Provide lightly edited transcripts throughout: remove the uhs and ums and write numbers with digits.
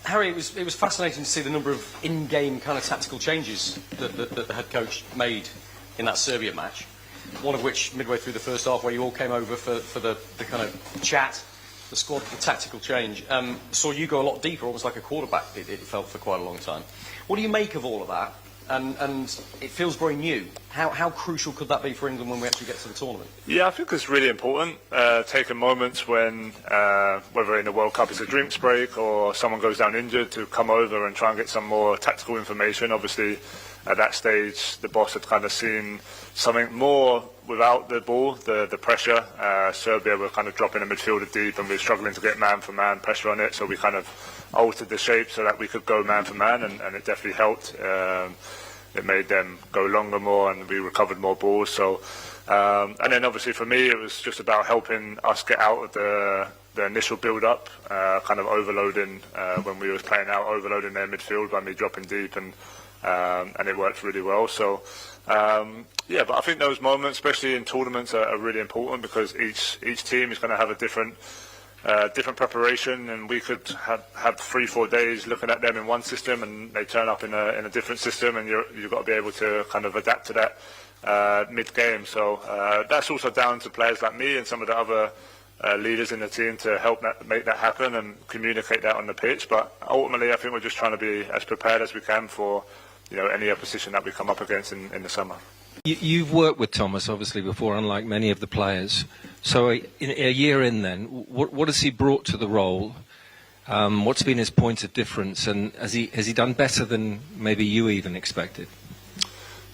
Harry, it was fascinating to see the number of in-game kind of tactical changes that the head coach made in that Serbia match. One of which, midway through the first half, where you all came over for the kind of chat, the squad, the tactical change, saw you go a lot deeper, almost like a quarterback, it felt, for quite a long time. What do you make of all of that? And it feels very new. How crucial could that be for England when we actually get to the tournament? Yeah, I think it's really important, taking moments when, whether in the World Cup it's a drinks break or someone goes down injured, to come over and try and get some more tactical information. Obviously, at that stage, the boss had kind of seen something more without the ball, the pressure. Serbia were kind of dropping the midfielder deep, and we were struggling to get man-for-man pressure on it, so we kind of altered the shape so that we could go man-for-man, and it definitely helped. It made them go longer more, and we recovered more balls. So, and then obviously for me, it was just about helping us get out of the initial build-up, kind of overloading when we were playing out, overloading their midfield by me dropping deep, and it worked really well. So, yeah, but I think those moments, especially in tournaments, are really important, because each team is going to have a different preparation, and we could have 3-4 days looking at them in one system, and they turn up in a different system, and you've got to be able to kind of adapt to that mid-game. So that's also down to players like me and some of the other leaders in the team to help make that happen and communicate that on the pitch. But ultimately, I think we're just trying to be as prepared as we can for any opposition that we come up against in the summer. You've worked with Thomas, obviously, before, unlike many of the players. So a year in then, what has he brought to the role? What's been his point of difference? And has he done better than maybe you even expected?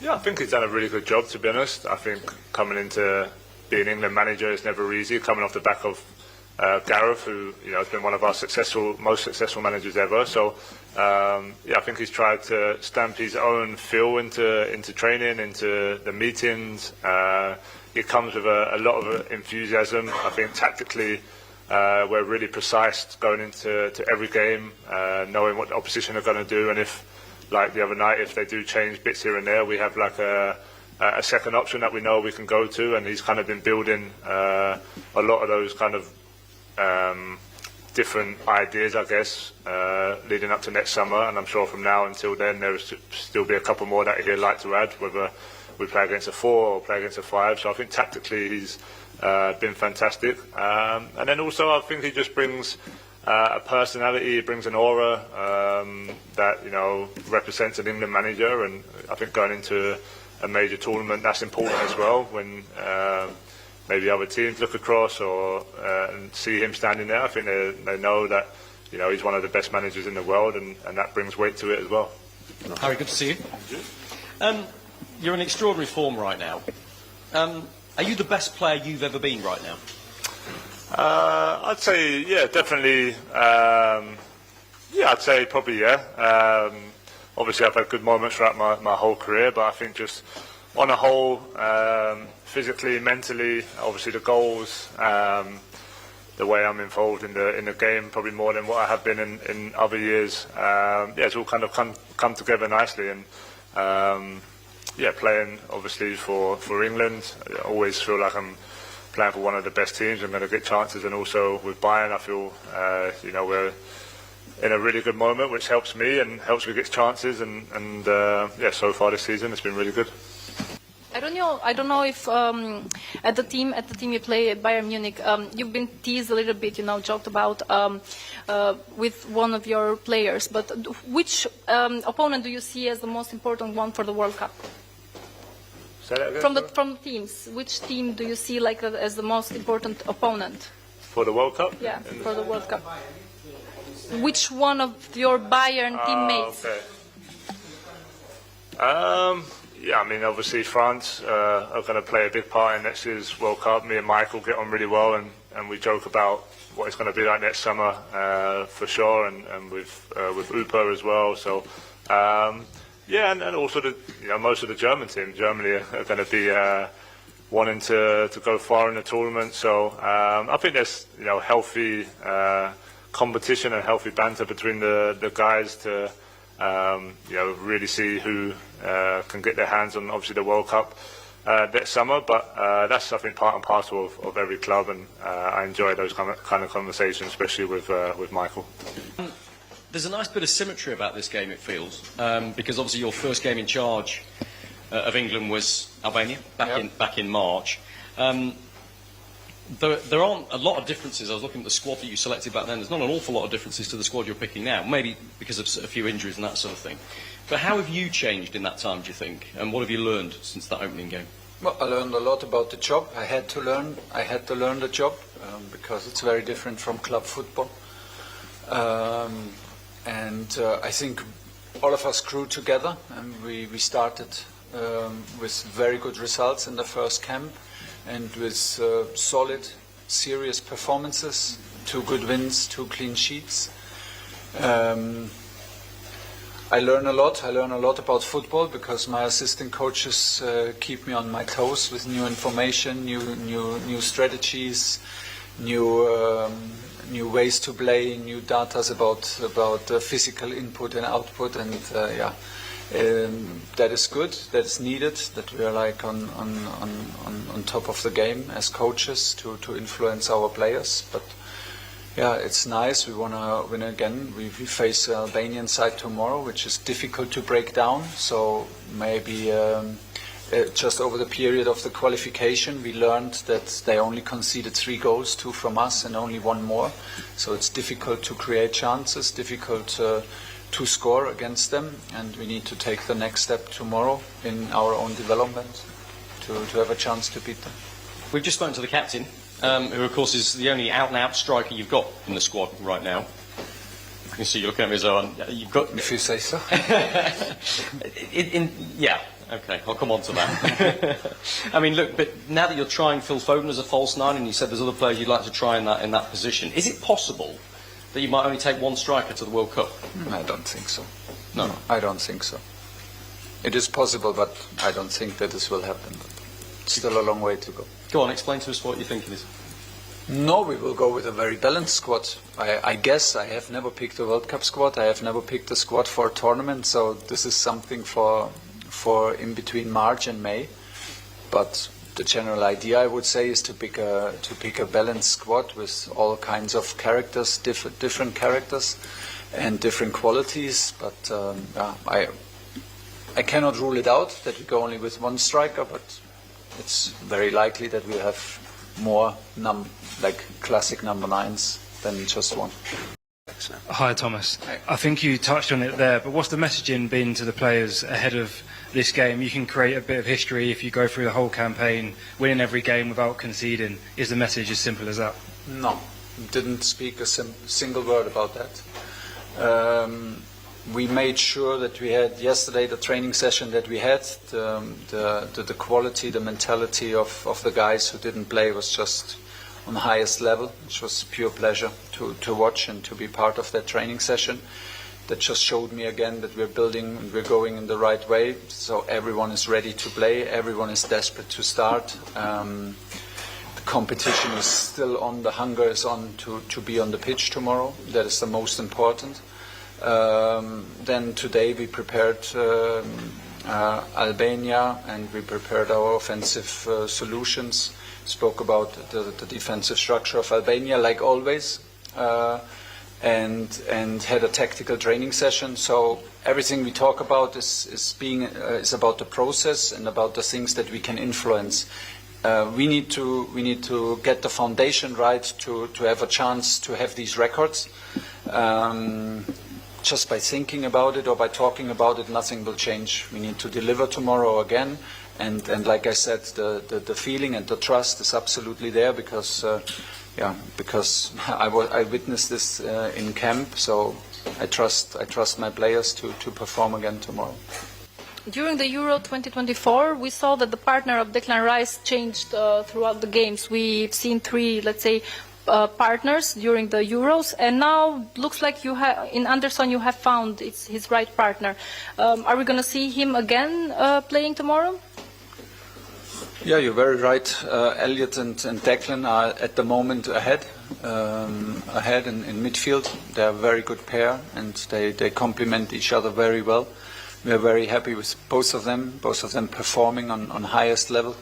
Yeah, I think he's done a really good job, to be honest. I think coming into being England manager is never easy, coming off the back of Gareth, who has been one of our most successful managers ever. So yeah, I think he's tried to stamp his own feel into training, into the meetings. It comes with a lot of enthusiasm. I think tactically we're really precise going into every game, knowing what the opposition are going to do, and if, like the other night, if they do change bits here and there, we have like a second option that we know we can go to, and he's kind of been building a lot of those kind of different ideas, I guess, leading up to next summer. And I'm sure from now until then there will still be a couple more that he'd like to add, whether we play against a 4 or play against a 5. So I think tactically he's been fantastic, and then also I think he just brings a personality, he brings an aura that represents an England manager. And I think going into a major tournament, that's important as well, when maybe other teams look across and see him standing there. I think they know that he's one of the best managers in the world, and that brings weight to it as well. Harry, good to see you. Thank you. You're in extraordinary form right now. Are you the best player you've ever been right now? I'd say, yeah, definitely. Yeah, I'd say probably, yeah. Obviously, I've had good moments throughout my whole career, but I think just on a whole, physically, mentally, obviously the goals, the way I'm involved in the game, probably more than what I have been in other years. Yeah, it's all kind of come together nicely, and yeah, playing obviously for England, I always feel like I'm playing for one of the best teams. I'm going to get chances, and also with Bayern, I feel we're in a really good moment, which helps me and helps me get chances. And yeah, so far this season it's been really good. I don't know if at the team you play at Bayern Munich, you've been teased a little bit, joked about with one of your players. But which opponent do you see as the most important one for the World Cup? Say that again, from the teams, which team do you see as the most important opponent for the World Cup? Yeah, for the World Cup. Which one of your Bayern teammates? Okay. Yeah, I mean, obviously France are going to play a big part in next year's World Cup. Me and Michael get on really well, and we joke about what it's going to be like next summer for sure, and with Upa as well. So yeah, and also most of the German team, Germany, are going to be wanting to go far in the tournament. So I think there's healthy competition and healthy banter between the guys to really see who can get their hands on obviously the World Cup next summer. But that's, I think, part and parcel of every club, and I enjoy those kind of conversations, especially with Michael. There's a nice bit of symmetry about this game, it feels, because obviously your first game in charge of England was Albania back in March. There aren't a lot of differences. I was looking at the squad that you selected back then. There's not an awful lot of differences to the squad you're picking now, maybe because of a few injuries and that sort of thing. But how have you changed in that time, do you think? And what have you learned since that opening game? Well, I learned a lot about the job. I had to learn the job because it's very different from club football. I think all of us grew together, and we started with very good results in the first camp, and with solid, serious performances, 2 good wins, 2 clean sheets. I learn a lot. I learn a lot about football because my assistant coaches keep me on my toes with new information, new strategies, new ways to play, new data about physical input and output, and that is good. That is needed. That we are like on top of the game as coaches to influence our players. But yeah, it's nice. We want to win again. We face the Albanian side tomorrow, which is difficult to break down. So maybe just over the period of the qualification, we learned that they only conceded 3 goals, 2 from us and only 1 more. So it's difficult to create chances, difficult to score against them. And we need to take the next step tomorrow in our own development to have a chance to beat them. We've just spoken to the captain, who of course is the only out-and-out striker you've got in the squad right now. You can see you looking at me as though you've got... If you say so. Yeah, okay, I'll come on to that. I mean, look, but now that you're trying Phil Foden as a false 9, and you said there's other players you'd like to try in that position, is it possible that you might only take 1 striker to the World Cup? I don't think so. No, I don't think so. It is possible, but I don't think that this will happen. Still a long way to go. Go on, explain to us what you're thinking is. No, we will go with a very balanced squad. I guess I have never picked a World Cup squad. I have never picked a squad for a tournament. So this is something for in between March and May. But the general idea, I would say, is to pick a balanced squad with all kinds of characters, different characters, and different qualities. But I cannot rule it out that we go only with 1 striker, but it's very likely that we have more classic number 9s than just 1. Hi, Thomas. Hi. I think you touched on it there, but what's the messaging been to the players ahead of this game? You can create a bit of history if you go through the whole campaign, winning every game without conceding. Is the message as simple as that? No, didn't speak a single word about that. We made sure that we had yesterday the training session that we had, the quality, the mentality of the guys who didn't play was just on the highest level, which was pure pleasure to watch and to be part of that training session. That just showed me again that we're building and we're going in the right way. So everyone is ready to play, everyone is desperate to start. The competition is still on, the hunger is on to be on the pitch tomorrow. That is the most important. Then today we prepared Albania, and we prepared our offensive solutions. Spoke about the defensive structure of Albania, like always, and had a tactical training session. So everything we talk about is about the process and about the things that we can influence. We need to get the foundation right to have a chance to have these records. Just by thinking about it or by talking about it, nothing will change. We need to deliver tomorrow again, and like I said, the feeling and the trust is absolutely there because I witnessed this in camp. So I trust my players to perform again tomorrow. During the Euro 2024, we saw that the partner of Declan Rice changed throughout the games. We've seen 3, let's say, partners during the Euros, and now looks like in Anderson you have found his right partner. Are we going to see him again playing tomorrow? Yeah, you're very right. Elliot and Declan are at the moment ahead in midfield. They're a very good pair, and they complement each other very well. We are very happy with both of them performing on highest level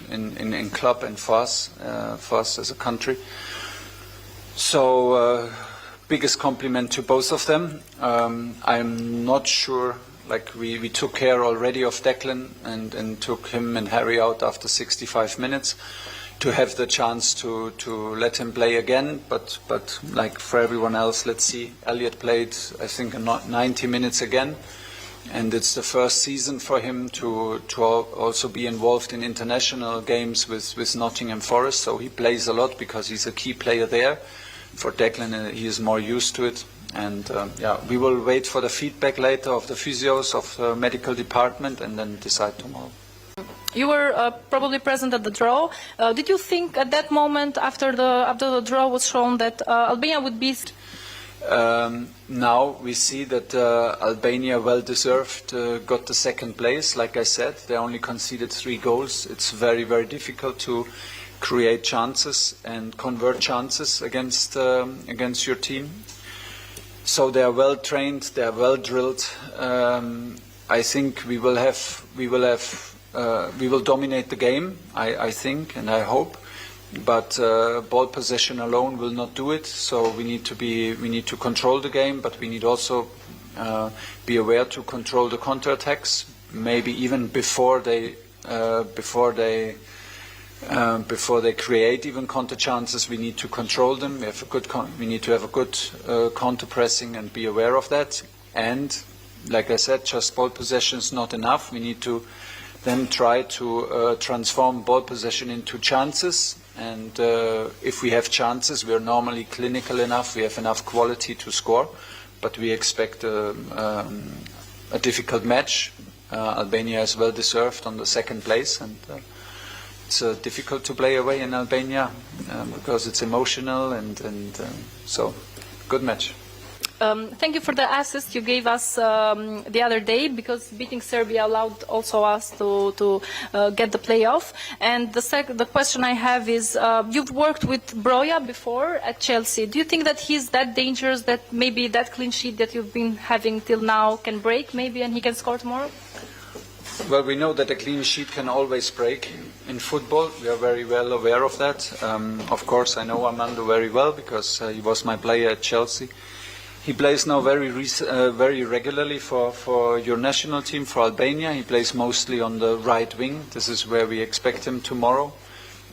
in club and for us as a country. So biggest compliment to both of them. I'm not sure, like we took care already of Declan and took him and Harry out after 65 minutes to have the chance to let him play again. But like for everyone else, let's see. Elliot played, I think, 90 minutes again. And it's the first season for him to also be involved in international games with Nottingham Forest. So he plays a lot because he's a key player there. For Declan, he is more used to it. And we will wait for the feedback later of the physios, of the medical department, and then decide tomorrow. You were probably present at the draw. Did you think at that moment, after the draw was shown, that Albania would be? Now we see that Albania, well deserved, got the second place. Like I said, they only conceded 3 goals. It's very, very difficult to create chances and convert chances against your team. So they are well trained, they are well drilled. I think we will dominate the game. I think and I hope. But ball possession alone will not do it. So we need to control the game, but we need also be aware to control the counterattacks. Maybe even before they create even counter chances, we need to control them. We need to have a good counter pressing and be aware of that. And like I said, just ball possession is not enough. We need to then try to transform ball possession into chances. And if we have chances, we are normally clinical enough. We have enough quality to score. But we expect a difficult match. Albania is well deserved on the second place, and it's difficult to play away in Albania because it's emotional and so good match. Thank you for the assist you gave us the other day, because beating Serbia allowed also us to get the playoff. And the question I have is, you've worked with Broja before at Chelsea. Do you think that he's that dangerous, that maybe that clean sheet that you've been having till now can break maybe and he can score tomorrow? Well, we know that a clean sheet can always break in football. We are very well aware of that. Of course, I know Armando very well because he was my player at Chelsea. He plays now very regularly for your national team, for Albania. He plays mostly on the right wing. This is where we expect him tomorrow.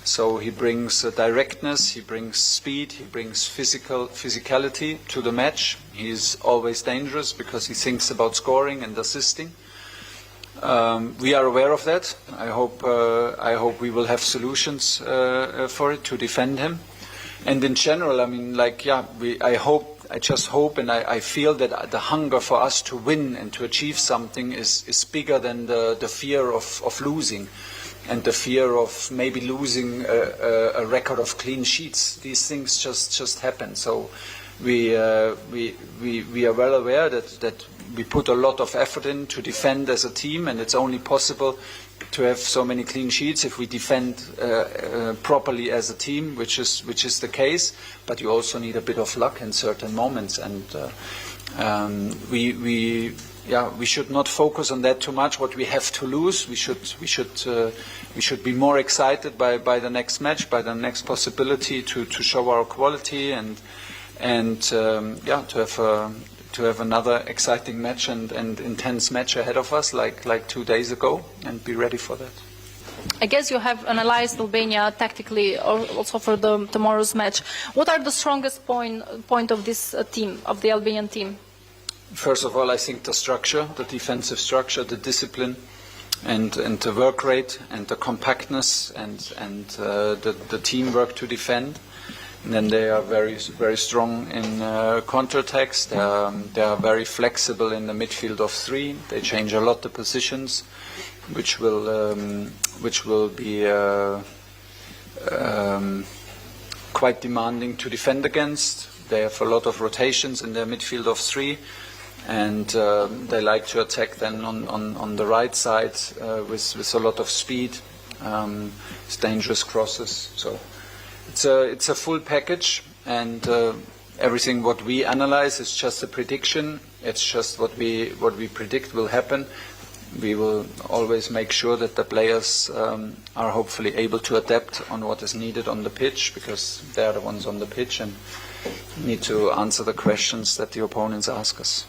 So he brings directness, he brings speed, he brings physicality to the match. He's always dangerous because he thinks about scoring and assisting. We are aware of that. I hope we will have solutions for it to defend him. And in general, I mean, I just hope and I feel that the hunger for us to win and to achieve something is bigger than the fear of losing and the fear of maybe losing a record of clean sheets. These things just happen. So we are well aware that we put a lot of effort in to defend as a team, and it's only possible to have so many clean sheets if we defend properly as a team, which is the case. But you also need a bit of luck in certain moments, and we should not focus on that too much. What we have to lose, we should be more excited by the next match, by the next possibility to show our quality and to have another exciting match and intense match ahead of us, like 2 days ago, and be ready for that. I guess you have analyzed Albania tactically also for tomorrow's match. What are the strongest point of this team, of the Albanian team? First of all, I think the structure, the defensive structure, the discipline, and the work rate, and the compactness, and the teamwork to defend. And then they are very, very strong in counterattacks. They are very flexible in the midfield of 3. They change a lot the positions, which will be quite demanding to defend against. They have a lot of rotations in their midfield of 3, and they like to attack then on the right side with a lot of speed. It's dangerous crosses. So it's a full package, and everything what we analyze is just a prediction. It's just what we predict will happen. We will always make sure that the players are hopefully able to adapt on what is needed on the pitch, because they are the ones on the pitch, and need to answer the questions that the opponents ask us.